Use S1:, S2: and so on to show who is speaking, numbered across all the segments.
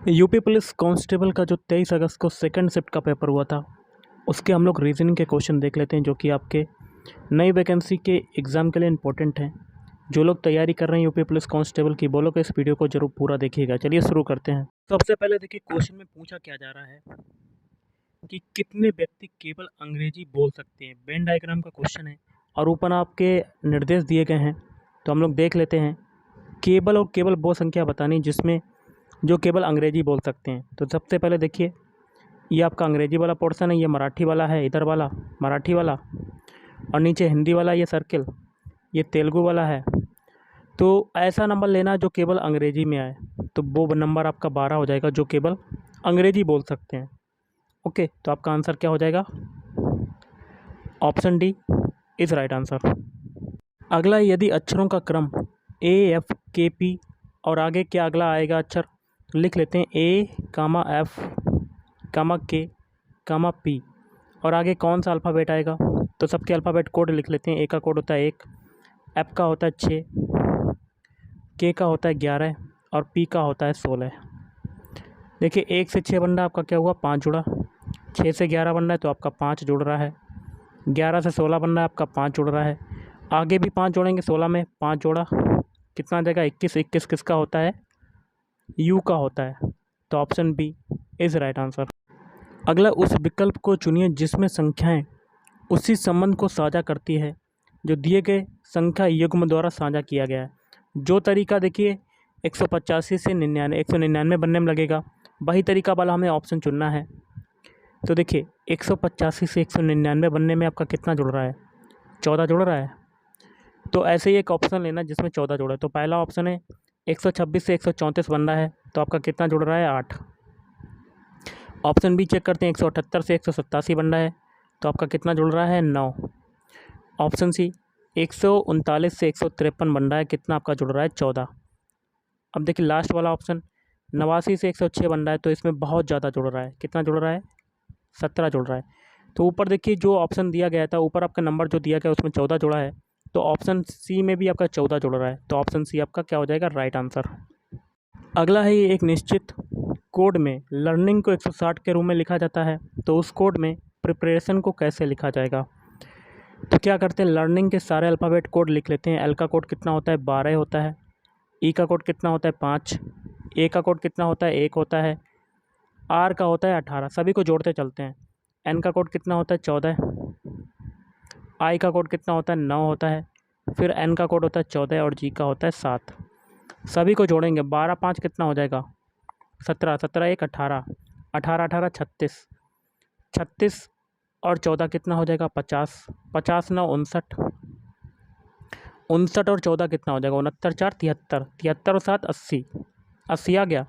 S1: UP police constable का जो 23 अगस्त को सेकंड शिफ्ट का पेपर हुआ था, उसके हम लोग रीजनिंग के क्वेश्चन देख लेते हैं, जो कि आपके नई वैकेंसी के एग्ज़ाम के लिए इम्पोर्टेंट हैं। जो लोग तैयारी कर रहे हैं यूपी पुलिस कांस्टेबल की, वो लोग इस वीडियो को जरूर पूरा देखिएगा। चलिए शुरू करते हैं। सबसे पहले देखिए क्वेश्चन में पूछा क्या जा रहा है कि कितने व्यक्ति केवल अंग्रेजी बोल सकते हैं। वेन डायग्राम का क्वेश्चन है और ऊपर आपके निर्देश दिए गए हैं, तो हम लोग देख लेते हैं। केवल और केवल वो संख्या बतानी जिसमें जो केवल अंग्रेजी बोल सकते हैं। तो सबसे पहले देखिए, ये आपका अंग्रेजी वाला पोर्शन है, ये मराठी वाला है, इधर वाला मराठी वाला, और नीचे हिंदी वाला ये सर्किल, ये तेलुगु वाला है। तो ऐसा नंबर लेना जो केवल अंग्रेजी में आए, तो वो नंबर आपका 12 हो जाएगा, जो केवल अंग्रेजी बोल सकते हैं। ओके, तो आपका आंसर क्या हो जाएगा? Option D is right answer. अगला, यदि अक्षरों का क्रम ए एफ के पी और आगे क्या अगला आएगा अक्षर, लिख लेते हैं ए कामा एफ कामा के कामा पी, और आगे कौन सा अल्फ़ाबेट आएगा, तो सबके अल्फ़ाबेट कोड लिख लेते हैं। ए का कोड होता है 1, एफ का होता है 6, के का होता है 11 और पी का होता है 16। देखिए 1 से 6 बन रहा है, आपका क्या हुआ? 5 जुड़ा। 6 से 11 बन रहा है तो आपका 5 जुड़ रहा है। 11 से 16 बन रहा है, आपका 5 जुड़ रहा है। आगे भी 5 जोड़ेंगे, 16 में 5 जोड़ा, कितना आ जाएगा? 21। 21 किसका होता है? यू का होता है। तो option B is right answer. अगला, उस विकल्प को चुनिए जिसमें संख्याएं उसी संबंध को साझा करती है जो दिए गए संख्या युग्म द्वारा साझा किया गया है। जो तरीका देखिए 185 से 199 बनने में लगेगा, वही तरीका वाला हमें ऑप्शन चुनना है। तो देखिए 185 से 199 बनने में आपका कितना जुड़ रहा है? 14 जुड़ रहा है। तो ऐसे ही एक ऑप्शन लेना जिसमें 14 जुड़ा है। तो पहला ऑप्शन है 126 से 134 बन रहा है, तो आपका कितना जुड़ रहा है? 8। ऑप्शन बी चेक करते हैं, 178 से 187 बन रहा है, तो आपका कितना जुड़ रहा है? 9। ऑप्शन सी 139 से 153 बन रहा है, कितना आपका जुड़ रहा है? 14। अब देखिए लास्ट वाला ऑप्शन 89 से 106 बन रहा है, तो इसमें बहुत ज़्यादा जुड़ रहा है। कितना जुड़ रहा है? 17 जुड़ रहा है। तो ऊपर देखिए जो ऑप्शन दिया गया था, ऊपर आपका नंबर जो दिया गया उसमें 14 जुड़ा है, तो ऑप्शन सी में भी आपका 14 जुड़ रहा है। तो ऑप्शन सी आपका क्या हो जाएगा? Right answer. अगला है, एक निश्चित कोड में लर्निंग को 160 के रूप में लिखा जाता है, तो उस कोड में प्रिपरेशन को कैसे लिखा जाएगा? तो क्या करते हैं, लर्निंग के सारे अल्फ़ाबेट कोड लिख लेते हैं। एल का कोड कितना होता है? 12 होता है। ई का कोड कितना होता है? 5। ए का कोड कितना होता है? 1 होता है। आर का होता है 18। सभी को जोड़ते चलते हैं। एन का कोड कितना होता है? 14। आई का कोड कितना होता है? 9 होता है। फिर एन का कोड होता है 14 और जी का होता है 7। सभी को जोड़ेंगे, 12 5 कितना हो जाएगा? 17। 17 1 18। 18 18 36। 36 और 14 कितना हो जाएगा? 50। 50 9 59। 59 और 14 कितना हो जाएगा? 69 4 73। 73 और 7 80। 80 आ गया।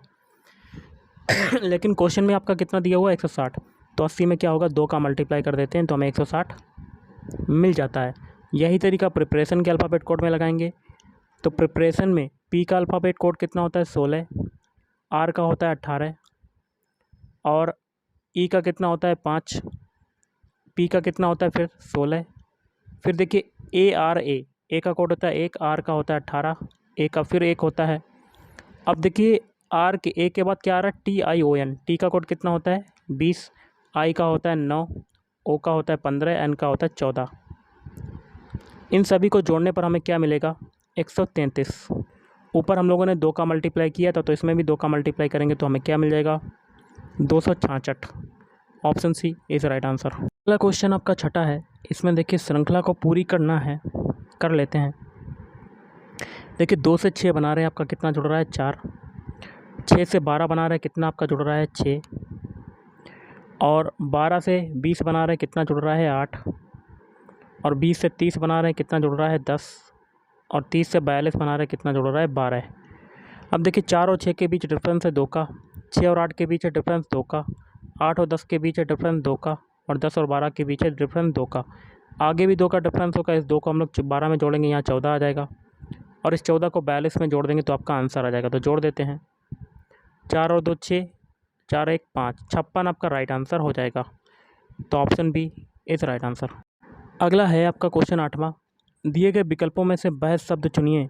S1: लेकिन क्वेश्चन में आपका कितना दिया हुआ है? 160। तो 80 में क्या होगा? 2 का मल्टीप्लाई कर देते हैं तो हमें 160 मिल जाता है। यही तरीका प्रिपरेशन के अल्फ़ाबेट कोड में लगाएंगे। तो प्रिपरेशन में पी का अल्फ़ाबेट कोड कितना होता है? 16। आर का होता है 18 और ई का कितना होता है? 5। पी का कितना होता है फिर? 16। फिर देखिए ए का कोड होता है 1, आर का होता है 18, ए का फिर 1 होता है। अब देखिए आर के ए के बाद क्या आ रहा है? TION। टी का कोड कितना होता है? 20। आई का होता है 9, ओ का होता है 15, एन का होता है 14। इन सभी को जोड़ने पर हमें क्या मिलेगा? 133। ऊपर हम लोगों ने 2 का मल्टीप्लाई किया था, तो इसमें भी 2 का मल्टीप्लाई करेंगे तो हमें क्या मिल जाएगा? 266। Option C is right answer. अगला क्वेश्चन आपका छठा है। इसमें देखिए श्रृंखला को पूरी करना है, कर लेते हैं। देखिए 2 से 6 बना रहे हैं, आपका कितना जुड़ रहा है? 4। 6 से 12 बना रहे हैं, कितना आपका जुड़ रहा है? 6। और 12 से 20 बना रहे हैं, कितना जुड़ रहा है? 8। और 20 से 30 बना रहे हैं, कितना जुड़ रहा है? 10। और 30 से 42 बना रहे हैं, कितना जुड़ रहा है? 12। अब देखिए 4 और 6 के बीच डिफरेंस है 2 का, 6 और 8 के बीच है डिफरेंस 2 का, 8 और 10 के बीच है डिफरेंस 2 का, और 10 और 12 के बीच है डिफरेंस 2 का। आगे भी 2 का डिफरेंस होगा। इस 2 को हम लोग 12 में जोड़ेंगे, यहाँ 14 आ जाएगा, और इस 14 को 42 में जोड़ देंगे तो आपका आंसर आ जाएगा। तो जोड़ देते हैं, 4 और 2 6, 4 1 5, 56 आपका राइट आंसर हो जाएगा। तो option B is right answer. अगला है आपका क्वेश्चन 8वां। दिए गए विकल्पों में से वह शब्द चुनिए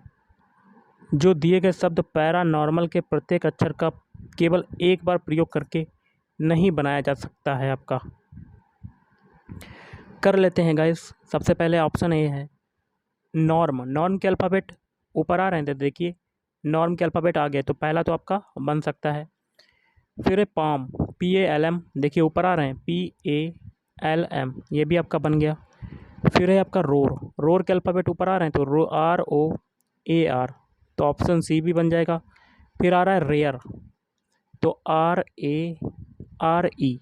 S1: जो दिए गए शब्द पैरानॉर्मल के प्रत्येक अक्षर का केवल एक बार प्रयोग करके नहीं बनाया जा सकता है आपका। कर लेते हैं गाइस। सबसे पहले ऑप्शन ए है नॉर्म। नॉर्म के अल्फ़ाबेट ऊपर आ रहे हैं, तो देखिए नॉर्म के अल्फ़ाबेट आ गए, तो पहला तो आपका बन सकता है। फिर है पाम, PALM, देखिए ऊपर आ रहे हैं PALM, ये भी आपका बन गया। फिर है आपका रोर। रोर के अल्फ़ाबेट ऊपर आ रहे हैं, तो ROAR, तो ऑप्शन सी भी बन जाएगा। फिर आ रहा है रेयर, तो RARE,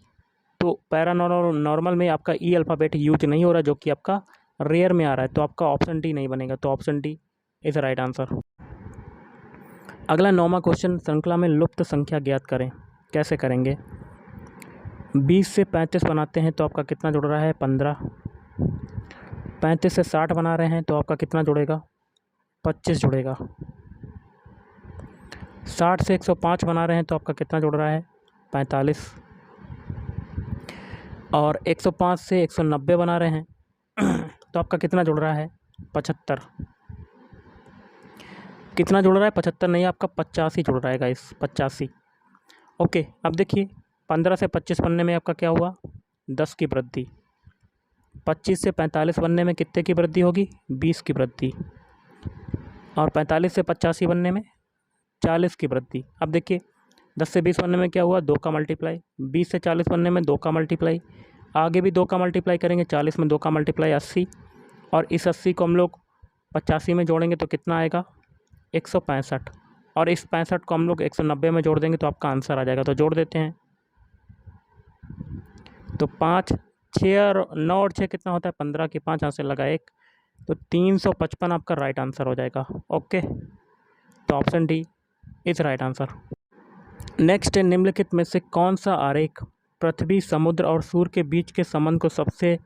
S1: तो पैरानॉर्मल में आपका ई अल्फ़ाबेट यूज नहीं हो रहा, जो कि आपका रेयर में आ रहा है, तो आपका ऑप्शन डी नहीं बनेगा, तो option D is right answer. अगला 9वां क्वेश्चन, श्रृंखला में लुप्त संख्या ज्ञात करें। कैसे करेंगे? 20 से 35 बनाते हैं तो आपका कितना जुड़ रहा है? 15। 35 से 60 बना रहे हैं तो आपका कितना जुड़ेगा? 25 जुड़ेगा। 60 से 105 बना रहे हैं तो आपका कितना जुड़ रहा है? 45। और 105 से 190 बना रहे हैं तो आपका कितना जुड़ रहा है? 75। कितना जुड़ रहा है? 75 नहीं, आपका 85 जुड़ रहा है गाइस, 85। ओके, अब देखिए 15 से 25 बनने में आपका क्या हुआ? 10 की वृद्धि। 25 से 45 बनने में कितने की वृद्धि होगी? 20 की वृद्धि। और 45 से 85 बनने में 40 की वृद्धि। अब देखिए 10 से 20 बनने में क्या हुआ? 2 का मल्टीप्लाई। 20 से 40 बनने में 2 का मल्टीप्लाई। आगे भी 2 का मल्टीप्लाई करेंगे, 40 में 2 का मल्टीप्लाई 80। और इस 80 को हम लोग 85 में जोड़ेंगे तो कितना आएगा? 165। और इस 65 को हम लोग 190 में जोड़ देंगे तो आपका आंसर आ जाएगा। तो जोड़ देते हैं, तो 5, 6 और 9 और 6 कितना होता है? 15 की 5 यहाँ से लगा 1, तो 355 आपका राइट आंसर हो जाएगा। ओके, तो option D is right answer. Next है, निम्नलिखित में से कौन सा आरेख पृथ्वी, समुद्र और सूर्य के बीच के संबंध को सबसे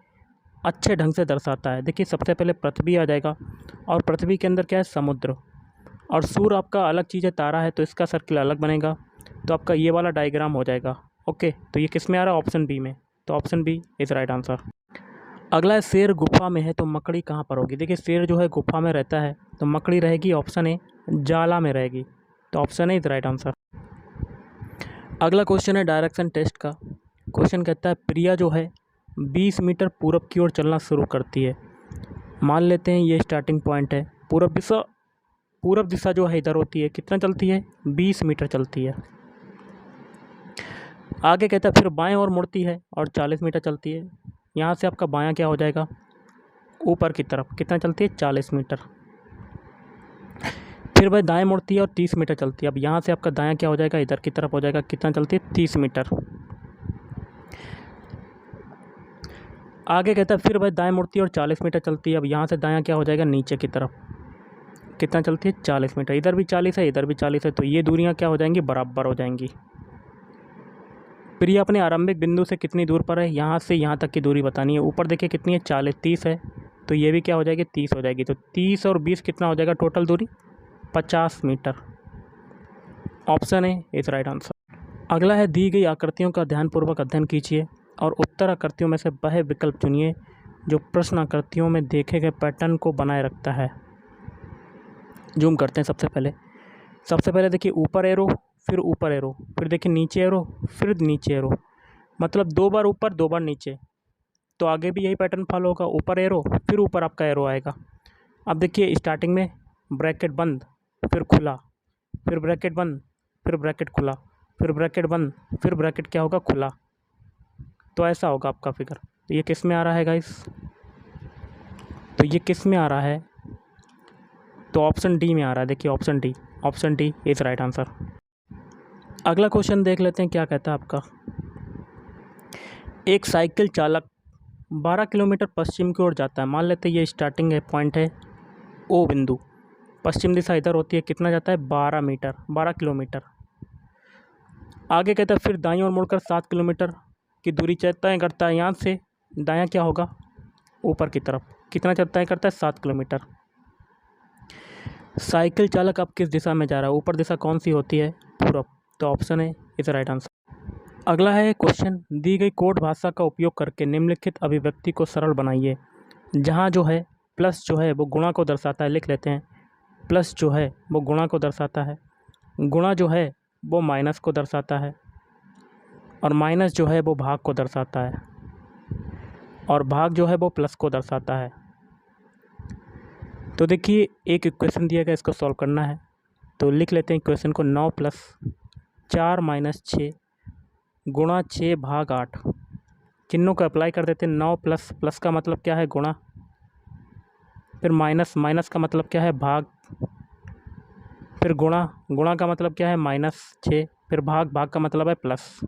S1: अच्छे ढंग से दर्शाता है? देखिए सबसे पहले पृथ्वी आ जाएगा, और पृथ्वी के अंदर क्या है? समुद्र। और सूर्य आपका अलग चीज़ है, तारा है, तो इसका सर्किल अलग बनेगा, तो आपका ये वाला डायग्राम हो जाएगा। ओके, तो ये किस में आ रहा है? ऑप्शन बी में, तो option B is right answer. अगला है, शेर गुफा में है तो मकड़ी कहाँ पर होगी? देखिए शेर जो है गुफा में रहता है, तो मकड़ी रहेगी ऑप्शन ए जाला में रहेगी, तो option A is right answer. अगला क्वेश्चन है डायरेक्शन टेस्ट का। क्वेश्चन कहता है प्रिया जो है 20 मीटर पूरब की ओर चलना शुरू करती है। मान लेते हैं ये स्टार्टिंग पॉइंट है, पूरब दिशा जो है इधर होती है, कितना चलती है? 20 मीटर चलती है। आगे कहता है फिर बाएं ओर मुड़ती है और 40 मीटर चलती है। यहाँ से आपका बायां क्या हो जाएगा? ऊपर की तरफ, कितना चलती है? 40 मीटर। फिर भाई दाएं मुड़ती है और 30 मीटर चलती है। अब यहाँ से आपका दायां क्या हो जाएगा? इधर की तरफ हो जाएगा, कितना चलती है? 30 मीटर। आगे कहता है फिर भाई दाएं मुड़ती है और 40 मीटर चलती है। अब यहाँ से दायां क्या हो जाएगा? नीचे की तरफ, कितना चलती है? 40 मीटर। इधर भी 40 है, इधर भी 40 है, तो ये दूरियाँ क्या हो जाएंगी? बराबर हो जाएंगी। प्रिया अपने आरंभिक बिंदु से कितनी दूर पर है? यहाँ से यहाँ तक की दूरी बतानी है। ऊपर देखिए कितनी है? 40, 30 है, तो ये भी क्या हो जाएगी? 30 हो जाएगी। तो 30 और 20 कितना हो जाएगा टोटल दूरी? 50 metre. Option A is right answer. अगला है, दी गई आकृतियों का ध्यानपूर्वक अध्ययन कीजिए और उत्तर आकृतियों में से वह विकल्प चुनिए जो प्रश्न आकृतियों में देखे गए पैटर्न को बनाए रखता है। जूम करते हैं। सबसे पहले देखिए ऊपर एरो, फिर ऊपर एरो, फिर देखिए नीचे एरो, फिर नीचे एरो, मतलब 2 बार ऊपर 2 बार नीचे। तो आगे भी यही पैटर्न फॉलो होगा, ऊपर एरो फिर ऊपर आपका एरो आएगा। अब देखिए स्टार्टिंग में ब्रैकेट बंद, फिर खुला, फिर ब्रैकेट बंद, फिर ब्रैकेट खुला, फिर ब्रैकेट बंद, फिर ब्रैकेट क्या होगा? खुला। तो ऐसा होगा आपका फिगर। तो ये किस में आ रहा है गाइस? तो ये किस में आ रहा है? तो ऑप्शन डी में आ रहा है। देखिए option D is right answer. अगला क्वेश्चन देख लेते हैं क्या कहता है आपका। एक साइकिल चालक 12 किलोमीटर पश्चिम की ओर जाता है। मान लेते हैं ये स्टार्टिंग है, पॉइंट है ओ बिंदु, पश्चिम दिशा इधर होती है, कितना जाता है? 12 किलोमीटर। आगे कहता है फिर दाईं ओर मुड़कर 7 किलोमीटर की दूरी तय करता है। यहाँ से दायां क्या होगा? ऊपर की तरफ, कितना तय करता है? 7 किलोमीटर। साइकिल चालक अब किस दिशा में जा रहा है? ऊपर दिशा कौन सी होती है? पूरब, तो option A is right answer. अगला है क्वेश्चन, दी गई कोड भाषा का उपयोग करके निम्नलिखित अभिव्यक्ति को सरल बनाइए। जहाँ जो है प्लस जो है वो गुणा को दर्शाता है, लिख लेते हैं प्लस जो है वो गुणा को दर्शाता है, गुणा जो है वो माइनस को दर्शाता है, और माइनस जो है वो भाग को दर्शाता है, और भाग जो है वो प्लस को दर्शाता है। तो देखिए एक इक्वेशन दिया गया, इसको सॉल्व करना है। तो लिख लेते हैं इक्वेशन को, 9 + 4 - 6 गुणा 6 भाग 8। चिन्हों को अप्लाई कर देते हैं। 9 प्लस का मतलब क्या है, गुणा, फिर माइनस का मतलब क्या है, भाग, फिर गुणा का मतलब क्या है, -6, फिर भाग का मतलब है प्लस।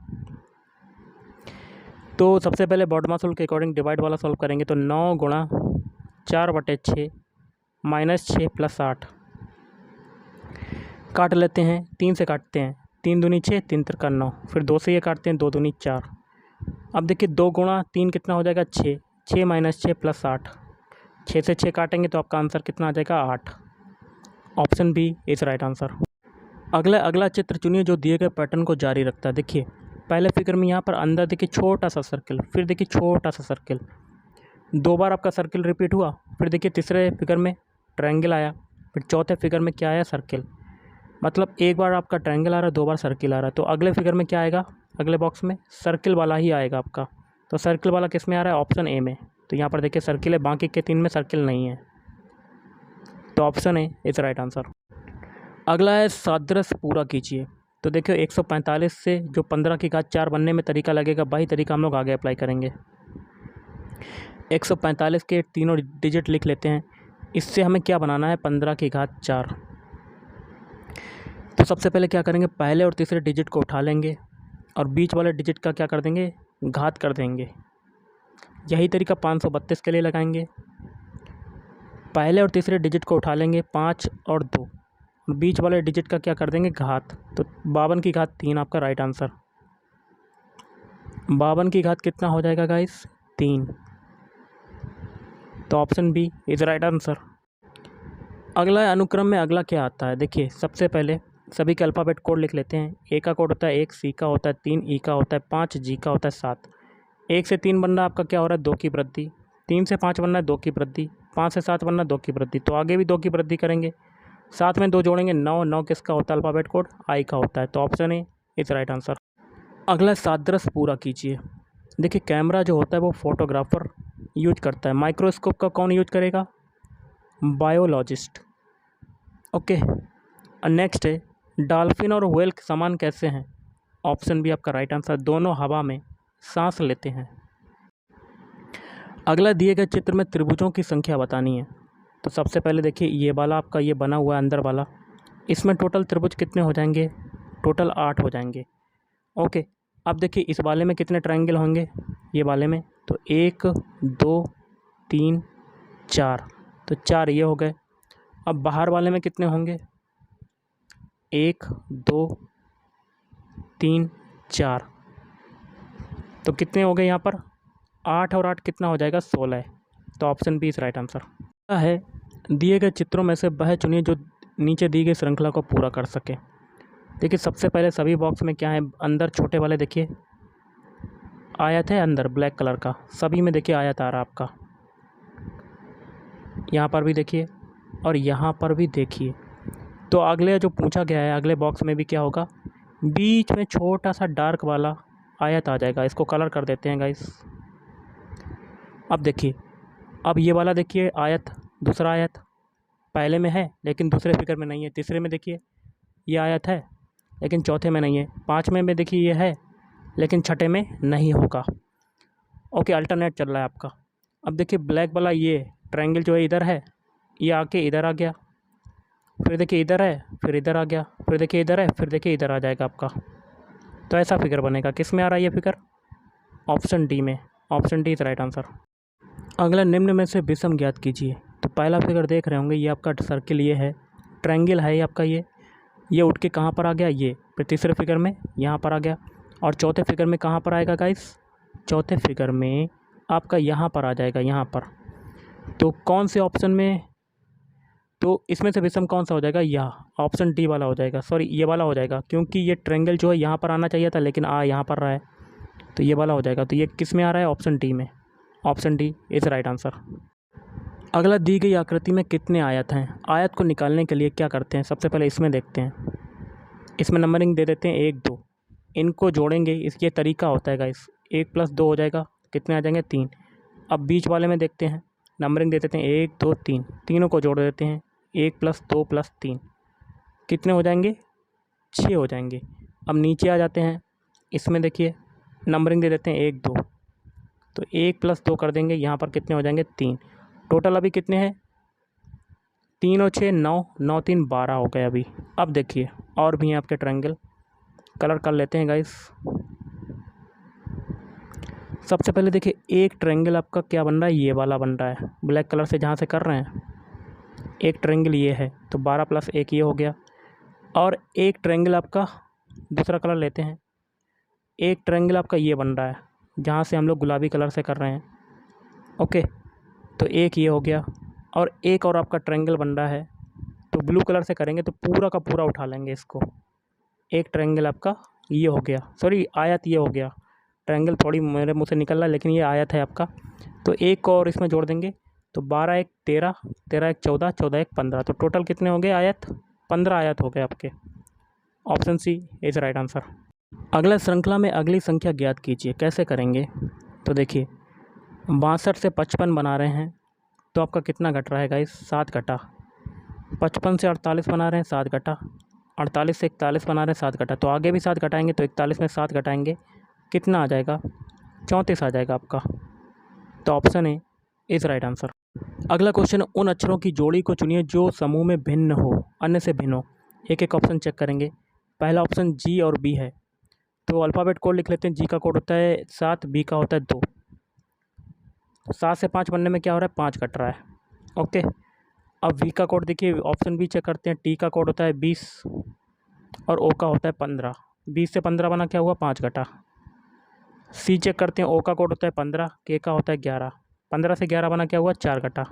S1: तो सबसे पहले बॉडमास रूल के अकॉर्डिंग डिवाइड वाला सॉल्व करेंगे। तो 9 गुणा 4/6 -6 + 8 काट लेते हैं, 3 से काटते हैं, 3 दूनी 6, 3 तिरका 9, फिर 2 से ये काटते हैं, 2 दूनी 4। अब देखिए 2 गुणा 3 कितना हो जाएगा, 6, 6 - 6 + 8, 6 से 6 काटेंगे तो आपका आंसर कितना आ जाएगा, 8। Option B is right answer. अगला चित्र चुनिए जो दिए गए पैटर्न को जारी रखता है। देखिए पहले फिगर में यहाँ पर अंदर देखिए छोटा सा सर्किल, फिर देखिए छोटा सा सर्किल, 2 बार आपका सर्किल रिपीट हुआ, फिर देखिए तीसरे फिगर में ट्रायंगल आया, फिर चौथे फिगर में क्या आया, सर्किल। मतलब एक बार आपका ट्रायंगल आ रहा है, 2 बार सर्किल आ रहा है। तो अगले फिगर में क्या आएगा, अगले बॉक्स में सर्किल वाला ही आएगा आपका। तो सर्किल वाला किस में आ रहा है, ऑप्शन ए में। तो यहाँ पर देखिए सर्किल है, बाकी के 3 में सर्किल नहीं है, तो option A is right answer. अगला है सादृश्य पूरा कीजिए। तो देखिए 145 से जो 15 की घात 4 बनने में तरीका लगेगा, वही तरीका हम लोग आगे अप्लाई करेंगे। 145 के तीनों डिजिट लिख लेते हैं। इससे हमें क्या बनाना है, 15 की घात 4। तो सबसे पहले क्या करेंगे, पहले और तीसरे डिजिट को उठा लेंगे और बीच वाले डिजिट का क्या कर देंगे, घात कर देंगे। यही तरीका 532 के लिए लगाएंगे। पहले और तीसरे डिजिट को उठा लेंगे, 5 और 2, बीच वाले डिजिट का क्या कर देंगे, घात। तो 52 की घात 3 आपका राइट आंसर। 52 की घात कितना हो जाएगा गाइस, 3। तो option B is right answer. अगला अनुक्रम में अगला क्या आता है, देखिए सबसे पहले सभी के अल्फ़ाबेट कोड लिख लेते हैं। ए का कोड होता है 1, सी का होता है 3, ई का होता है 5, जी का होता है 7। 1 से 3 बनना आपका क्या हो रहा है, 2 की वृद्धि। 3 से 5 बनना है, 2 की वृद्धि। 5 से 7 बनना, 2 की वृद्धि। तो आगे भी 2 की वृद्धि करेंगे, 7 में 2 जोड़ेंगे, 9। 9 किसका होता है, अल्फ़ाबेट कोड आई का होता है। तो option A is right answer. अगला सादृश्य पूरा कीजिए। देखिए कैमरा जो होता है वो फोटोग्राफर यूज करता है, माइक्रोस्कोप का कौन यूज करेगा, बायोलॉजिस्ट। ओके, नेक्स्ट है डॉल्फिन और व्हेल समान कैसे हैं। ऑप्शन बी आपका राइट आंसर, दोनों हवा में सांस लेते हैं। अगला दिए गए चित्र में त्रिभुजों की संख्या बतानी है। तो सबसे पहले देखिए ये वाला आपका ये बना हुआ है अंदर वाला, इसमें टोटल त्रिभुज कितने हो जाएंगे, टोटल 8 हो जाएंगे। ओके, अब देखिए इस वाले में कितने ट्रायंगल होंगे, ये वाले में तो 1 2 3 4, तो 4 ये हो गए। अब बाहर वाले में कितने होंगे, 1 2 3 4, तो कितने हो गए यहाँ पर, 8 और 8 कितना हो जाएगा, 16। तो option B is right answer है। दिए गए चित्रों में से वह चुनिए जो नीचे दी गई श्रृंखला को पूरा कर सके। देखिए सबसे पहले सभी बॉक्स में क्या है, अंदर छोटे वाले देखिए आयत है, अंदर ब्लैक कलर का, सभी में देखिए आयत आ रहा है आपका, यहाँ पर भी देखिए और यहाँ पर भी देखिए। तो अगले जो पूछा गया है अगले बॉक्स में भी क्या होगा, बीच में छोटा सा डार्क वाला आयत आ जाएगा। इसको कलर कर देते हैं गाइस। अब देखिए, अब ये वाला देखिए आयत, दूसरा आयत पहले में है लेकिन दूसरे फिगर में नहीं है। तीसरे में देखिए ये आयत है लेकिन चौथे में नहीं है। 5वें में देखिए ये है लेकिन छठे में नहीं होगा। ओके, अल्टरनेट चल रहा है आपका। अब देखिए ब्लैक वाला ये ट्रायंगल जो है इधर है, ये आके इधर आ गया, फिर देखिए इधर है, फिर इधर आ गया, फिर देखिए इधर है, फिर देखिए इधर आ जाएगा आपका। तो ऐसा फिगर बनेगा। किस में आ रहा है ये फिगर, ऑप्शन डी में। Option D is right answer. अगला निम्न में से विषम ज्ञात कीजिए। तो पहला फिगर देख रहे होंगे, ये आपका सर्किल ये है, ट्रायंगल है ये आपका, ये उठ के कहाँ पर आ गया, ये फिर तीसरे फिगर में यहाँ पर आ गया, और चौथे फिगर में कहाँ पर आएगा गाइस, चौथे फिगर में आपका यहाँ पर आ जाएगा, यहाँ पर। तो कौन से ऑप्शन में, तो इसमें से विषम कौन सा हो जाएगा, यह ऑप्शन डी वाला हो जाएगा, सॉरी ये वाला हो जाएगा, क्योंकि ये ट्रायंगल जो है यहाँ पर आना चाहिए था लेकिन यहाँ पर रहा है, तो ये वाला हो जाएगा। तो ये किस में आ रहा है, ऑप्शन डी में। Option D is right answer. अगला, दी गई आकृति में कितने आयत हैं? आयत को निकालने के लिए क्या करते हैं? सबसे पहले इसमें देखते हैं, इसमें नंबरिंग दे देते हैं 1 2, इनको जोड़ेंगे। इसके तरीका होता है गाइस, 1 + 2 हो जाएगा, कितने आ जाएंगे 3। अब बीच वाले में देखते हैं, नंबरिंग दे देते हैं 1 2 3, तीनों को जोड़ देते हैं, 1 + 2 + 3 कितने हो जाएंगे? 6 हो जाएंगे। अब नीचे आ जाते हैं, इसमें देखिए नंबरिंग दे देते हैं 1 2, तो 1 + 2 कर देंगे, यहाँ पर कितने हो जाएंगे 3। टोटल अभी कितने हैं? 3 और 6 9, 9 3 12 हो गए अभी। अब देखिए और भी हैं आपके ट्रायंगल, कलर कर लेते हैं गाइस। सबसे पहले देखिए एक ट्रायंगल आपका क्या बन रहा है, ये वाला बन रहा है, ब्लैक कलर से जहाँ से कर रहे हैं। एक ट्रायंगल ये है, तो 12 + 1 ये हो गया। और एक ट्रायंगल आपका दूसरा कलर लेते हैं, एक ट्रायंगल आपका ये बन रहा है, जहाँ से हम लोग गुलाबी कलर से कर रहे हैं। ओके, तो एक ये हो गया, और एक और आपका ट्रायंगल बन रहा है, तो ब्लू कलर से करेंगे तो पूरा का पूरा उठा लेंगे इसको। एक ट्रायंगल आपका ये हो गया, सॉरी आयत ये हो गया, ट्रायंगल थोड़ी मेरे मुंह से निकल रहा है लेकिन ये आयत है आपका। तो एक को और इसमें जोड़ देंगे, तो 12 1 13, 13 1 14, 14 1 15, तो टोटल कितने हो गए आयत? 15 आयत हो गए आपके। Option C is right answer. अगला, श्रृंखला में अगली संख्या ज्ञात कीजिए। कैसे करेंगे? तो देखिए 62 से 55 बना रहे हैं, तो आपका कितना घट रहा है गाइस? 7 घटा। 55 से 48 बना रहे हैं, 7 घटा। 48 से 41 बना रहे हैं, 7 घटा। तो आगे भी 7 घटाएंगे, तो 41 में 7 घटाएंगे, कितना आ जाएगा? 34 आ जाएगा आपका। तो option A is right answer. अगला क्वेश्चन, उन अक्षरों की जोड़ी को चुनिए जो समूह में भिन्न हो, अन्य से भिन्न हो। एक एक ऑप्शन चेक करेंगे। पहला ऑप्शन जी और बी है, तो अल्फ़ाबेट कोड लिख लेते हैं। जी का कोड होता है 7, बी का होता है 2। 7 से 5 बनने में क्या हो रहा है? 5 कट रहा है। ओके, अब वी का कोड देखिए, ऑप्शन बी चेक करते हैं। टी का कोड होता है 20 और ओ का होता है 15। 20 से 15 बना, क्या हुआ? 5 घटा। सी चेक करते हैं, ओ का कोड होता है 15, के का होता है 11। 15 से 11 बना, क्या हुआ? 4 घटा।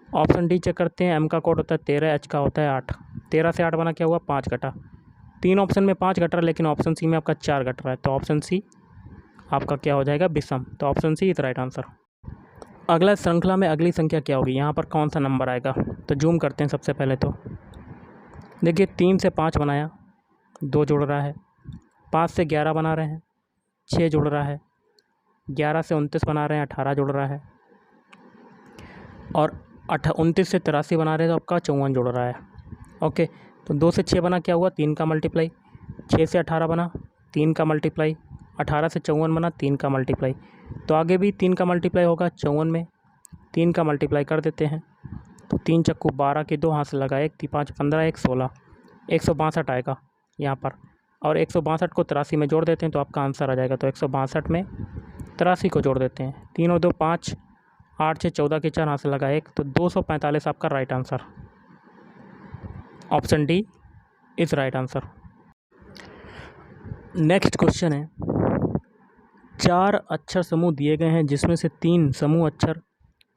S1: ऑप्शन डी चेक करते हैं, एम का कोड होता है 13, एच का होता है 8। 13 से 8 बना, क्या हुआ? 5 घटा। तीन ऑप्शन में 5 घट रहा है, लेकिन ऑप्शन सी में आपका 4 घट रहा है, तो ऑप्शन सी आपका क्या हो जाएगा? विषम। तो option C is right answer. अगला, श्रृंखला में अगली संख्या क्या होगी, यहाँ पर कौन सा नंबर आएगा? तो जूम करते हैं। सबसे पहले तो देखिए 3 से 5 बनाया, 2 जुड़ रहा है। 5 से 11 बना रहे हैं, 6 जुड़ रहा है। 11 से 29 बना रहे हैं, 18 जुड़ रहा है। और 29 से 83 बना रहे हैं, तो आपका 54 जुड़ रहा है। ओके, तो 2 से 6 बना, क्या हुआ? 3 का मल्टीप्लाई। 6 से 18 बना, 3 का मल्टीप्लाई। 18 से 54 बना, 3 का मल्टीप्लाई। तो आगे भी 3 का मल्टीप्लाई होगा 54 में, 3 का मल्टीप्लाई कर देते हैं। तो 3 चक्कू 12 के 2 हाथ से लगा, 1 5 15 1 16, 162 आएगा यहाँ पर। और 162 को 83 में जोड़ देते हैं, तो आपका आंसर आ जाएगा। तो 162 में 83 को जोड़ देते हैं, 3 और 2 5, 8 6 14 के 4 हाथ से लगा 1, तो 245 आपका right answer. Option D is right answer. Next question है, 4 अक्षर समूह दिए गए हैं, जिसमें से 3 समूह अक्षर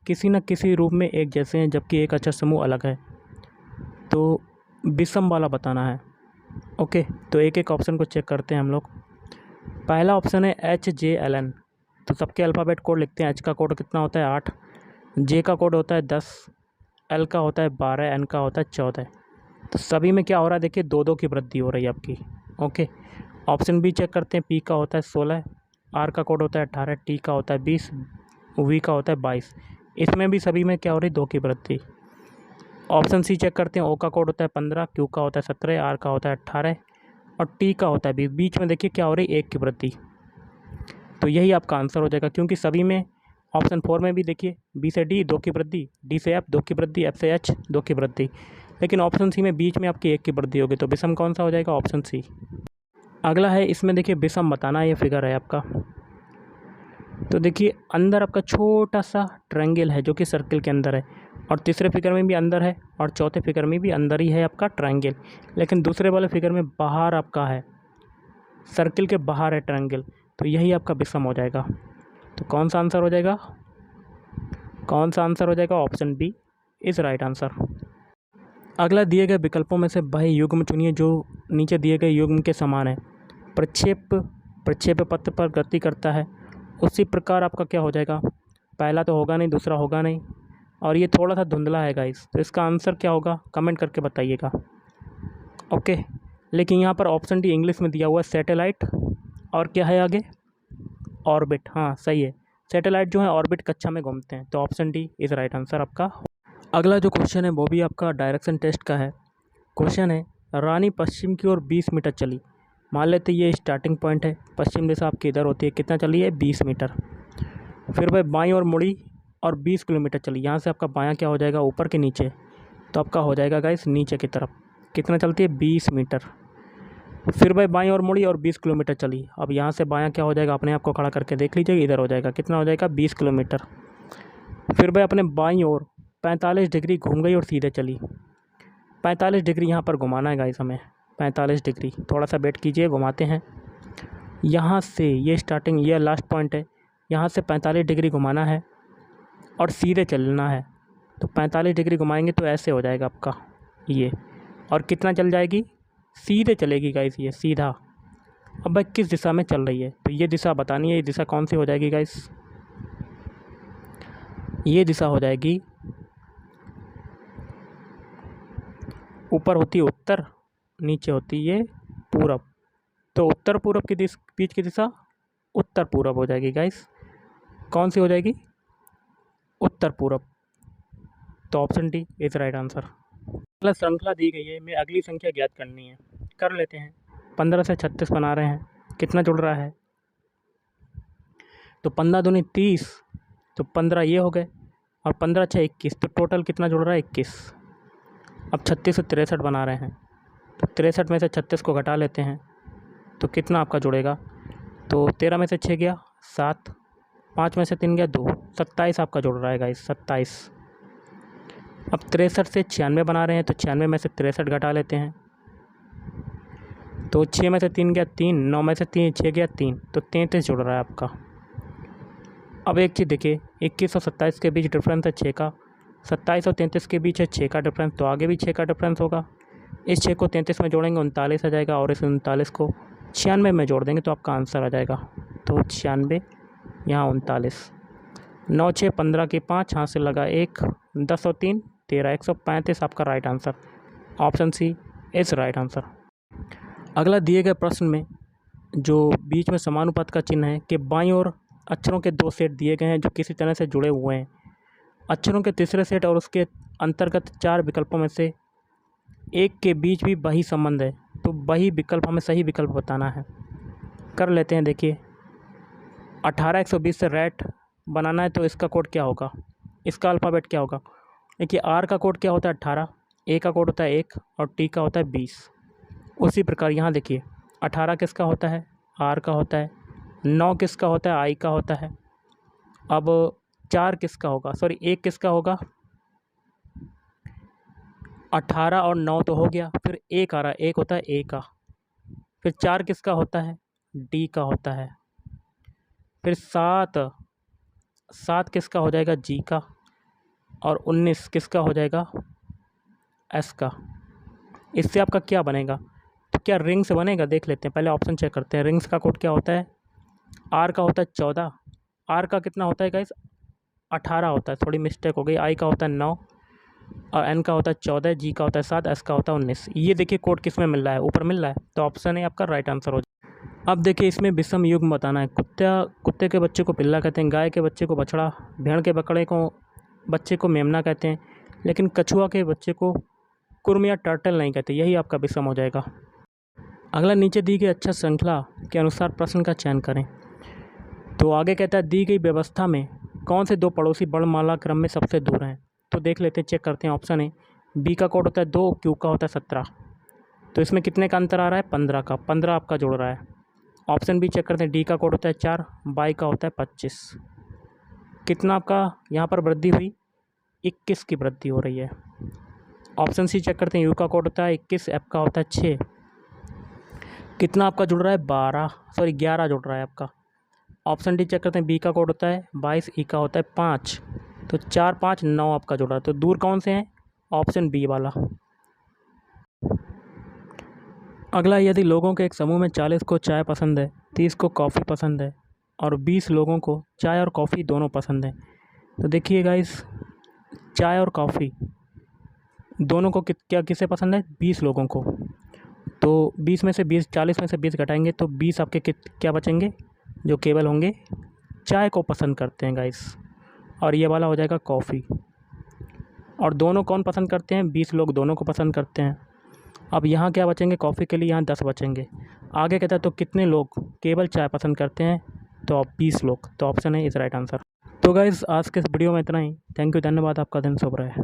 S1: किसी न किसी रूप में एक जैसे हैं, जबकि एक अक्षर समूह अलग है। तो विषम वाला बताना है। ओके, तो एक एक ऑप्शन को चेक करते हैं हम लोग। पहला ऑप्शन है HJLN, तो सबके अल्फ़ाबेट कोड लिखते हैं। एच का कोड कितना होता है? 8। जे का कोड होता है 10, एल का होता है 12, एन का होता है 14। तो सभी में क्या हो रहा है? देखिए 2 की वृद्धि हो रही है आपकी। ओके, ऑप्शन बी चेक करते हैं। पी का होता है 16, आर का कोड होता है 18, टी का होता है 20, वी का होता है 22। इसमें भी सभी में क्या हो रही है? 2 की वृद्धि। ऑप्शन सी चेक करते हैं। ओ का कोड होता है 15, क्यू का होता है 17, आर का होता है 18 और टी का होता है 20। बीच में देखिए क्या हो रही है? 1 की वृद्धि। तो यही आपका आंसर हो जाएगा, क्योंकि सभी में ऑप्शन 4 में भी देखिए बी से डी 2 की वृद्धि, डी से एफ 2 की वृद्धि, एफ से एच 2 की वृद्धि, लेकिन ऑप्शन सी में बीच में आपकी 1 की वृद्धि होगी। तो विषम कौन सा हो जाएगा? Option C. अगला है, इसमें देखिए विषम बताना, ये फिगर है आपका। तो देखिए अंदर आपका छोटा सा ट्रायंगल है जो कि सर्कल के अंदर है, और तीसरे फिगर में भी अंदर है, और चौथे फिगर में भी अंदर ही है आपका ट्रायंगल, लेकिन दूसरे वाले फिगर में बाहर आपका है, सर्कल के बाहर है ट्रायंगल। तो यही आपका विषम हो जाएगा। तो कौन सा आंसर हो जाएगा? कौन सा आंसर हो जाएगा? Option B is right answer. अगला, दिए गए विकल्पों में से वही युग्म चुनिए जो नीचे दिए गए युग्म के समान है। प्रक्षेप पथ पर गति करता है, उसी प्रकार आपका क्या हो जाएगा? पहला तो होगा नहीं, दूसरा होगा नहीं, और ये थोड़ा सा धुंधला है गाइस, तो इसका आंसर क्या होगा कमेंट करके बताइएगा। ओके, लेकिन यहाँ पर ऑप्शन डी इंग्लिश में दिया हुआ है सैटेलाइट, और क्या है आगे, ऑर्बिट। हाँ सही है, सैटेलाइट जो है ऑर्बिट कक्षा में घूमते हैं, तो option D is right answer आपका। अगला जो क्वेश्चन है वो भी आपका डायरेक्शन टेस्ट का है। क्वेश्चन है, रानी पश्चिम की ओर 20 मीटर चली। मान लेते ये स्टार्टिंग पॉइंट है, पश्चिम दिशा आपकी इधर होती है, कितना चली है 20 मीटर। फिर वह बाईं ओर मुड़ी और 20 किलोमीटर चली। यहाँ से आपका बायां क्या हो जाएगा, ऊपर के नीचे, तो आपका हो जाएगा गाइस नीचे की तरफ। कितना चलती है 20 मीटर। फिर वह बाईं ओर मुड़ी और 20 किलोमीटर चली। अब यहाँ से बायां क्या हो जाएगा, अपने आप को खड़ा करके देख लीजिए, इधर हो जाएगा, कितना हो जाएगा 20 किलोमीटर। फिर वह अपने बाईं ओर 45 डिग्री घूम गई और सीधे चली। 45 डिग्री यहाँ पर घुमाना है गाइस हमें, 45 डिग्री। थोड़ा सा वेट कीजिए, घुमाते हैं। यहाँ से ये स्टार्टिंग, ये लास्ट पॉइंट है, यहाँ से 45 डिग्री घुमाना है और सीधे चलना है। तो 45 डिग्री घुमाएंगे तो ऐसे हो जाएगा आपका ये, और कितना चल जाएगी, सीधे चलेगी गाइस ये सीधा। अब भाई किस दिशा में चल रही है, तो ये दिशा बतानी है, ये दिशा कौन सी हो जाएगी गाइस, ये दिशा हो जाएगी, ऊपर होती है उत्तर, नीचे होती है पूरब। तो उत्तर पूरब की बीच की दिशा उत्तर पूरब हो जाएगी गाइस। कौन सी हो जाएगी, उत्तर पूरब। तो option D is right answer. अगला श्रृंखला दी गई है, हमें अगली संख्या ज्ञात करनी है, कर लेते हैं। 15 से 36 बना रहे हैं, कितना जुड़ रहा है, तो 15 दूनी 30, तो 15 ये हो गए, और 15 6 21, तो टोटल कितना जुड़ रहा है 21। अब 36 से 63 बना रहे हैं, तो 63 में से 36 को घटा लेते हैं, तो कितना आपका जुड़ेगा, तो 13 में से 6 गया 7, 5 में से 3 गया 2, 27 आपका जुड़ रहा है गाइस, 27। अब 63 से 96 बना रहे हैं, तो 96 में से 63 घटा लेते हैं, तो 6 में से 3 गया 3, 9 में से 6 गया 3, तो 33 जुड़ रहा है आपका। अब एक चीज़ देखिए, 21 और 27 के बीच डिफरेंस है 6 का, 27 और 33 के बीच है 6 का डिफरेंस, तो आगे भी 6 का डिफरेंस होगा। इस 6 को 33 में जोड़ेंगे 39 आ जाएगा, और इस 39 को 96 में जोड़ देंगे तो आपका आंसर आ जाएगा। तो 96 यहाँ 39, 9 6 15 की 5, यहाँ से लगा 1, 10 और 3 13, 135 आपका right answer. Option C is right answer. अगला दिए गए प्रश्न में जो बीच में समानुपात का चिन्ह है कि बाईं ओर अक्षरों के 2 सेट दिए गए हैं जो किसी तरह से जुड़े हुए हैं। अक्षरों के तीसरे सेट और उसके अंतर्गत 4 विकल्पों में से एक के बीच भी वही संबंध है, तो वही विकल्प हमें सही विकल्प बताना है। कर लेते हैं, देखिए 18 120 से रैट बनाना है, तो इसका कोड क्या होगा, इसका अल्फ़ाबेट क्या होगा। देखिए आर का कोड क्या होता है 18, ए का कोड होता है 1 और टी का होता है 20। उसी प्रकार यहाँ देखिए 18 किसका होता है, आर का होता है, 9 किसका होता है, आई का होता है। अब 4 किसका होगा, सॉरी 1 किसका होगा, 18 और 9 तो हो गया, फिर 1 आ रहा है, 1 होता है ए का। फिर 4 किसका होता है, डी का होता है। फिर 7 किसका हो जाएगा, जी का। और 19 किसका हो जाएगा, एस का। इससे आपका क्या बनेगा, तो क्या रिंग से बनेगा, देख लेते हैं, पहले ऑप्शन चेक करते हैं। रिंग्स का कोड क्या होता है, आर का होता है 14, आर का कितना होता है गाइस 18 होता है, थोड़ी मिस्टेक हो गई। आई का होता है 9 और एन का होता है 14, जी का होता है 7, एस का होता है 19। ये देखिए कोड किस में मिल रहा है, ऊपर मिल रहा है, तो ऑप्शन ए आपका राइट आंसर हो जाए। अब देखिए इसमें विषम युग्म बताना है। कुत्ते के बच्चे को पिल्ला कहते हैं, गाय के बच्चे को बछड़ा, भेड़ के बच्चे को मेमना कहते हैं, लेकिन कछुआ के बच्चे को कुर्म या टर्टल नहीं कहते। यही आपका विषम हो जाएगा। अगला नीचे दी गई अच्छा श्रृंखला के अनुसार प्रश्न का चयन करें। तो आगे कहता है दी गई व्यवस्था में कौन से 2 पड़ोसी वर्णमाला क्रम में सबसे दूर हैं। तो देख लेते हैं, चेक करते हैं। ऑप्शन ए, बी का कोड होता है 2, क्यू का होता है 17, तो इसमें कितने का अंतर आ रहा है, 15 का, 15 आपका जुड़ रहा है। ऑप्शन बी चेक करते हैं, डी का कोड होता है 4, बाई का होता है 25, कितना आपका यहाँ पर वृद्धि हुई, 21 की वृद्धि हो रही है। ऑप्शन सी चेक करते हैं, यू का कोड होता है 21, एफ का होता है 6, कितना आपका जुड़ रहा है 11 जुड़ रहा है आपका। ऑप्शन डी चेक करते हैं, बी का कोड होता है 22, ई का होता है 5, तो 4 5 9 आपका जुड़ रहा है। तो दूर कौन से हैं, ऑप्शन बी वाला। अगला, यदि लोगों के एक समूह में 40 को चाय पसंद है, 30 को कॉफ़ी पसंद है और 20 लोगों को चाय और कॉफ़ी दोनों पसंद है, तो देखिए गाइस चाय और कॉफ़ी दोनों को क्या किसे पसंद है? 20 लोगों को। तो 20 में से 20, 40 में से 20 घटाएंगे तो 20 आपके क्या बचेंगे, जो केवल होंगे चाय को पसंद करते हैं गाइस। और ये वाला हो जाएगा कॉफ़ी। और दोनों कौन पसंद करते हैं? 20 लोग दोनों को पसंद करते हैं। अब यहाँ क्या बचेंगे? कॉफ़ी के लिए यहाँ 10 बचेंगे। आगे कहता है तो कितने लोग केवल चाय पसंद करते हैं? तो अब 20 लोग। तो ऑप्शन है इस राइट आंसर। तो गाइज़ आज के इस वीडियो में इतना ही। थैंक यू, धन्यवाद। आपका दिन शुभ रहे।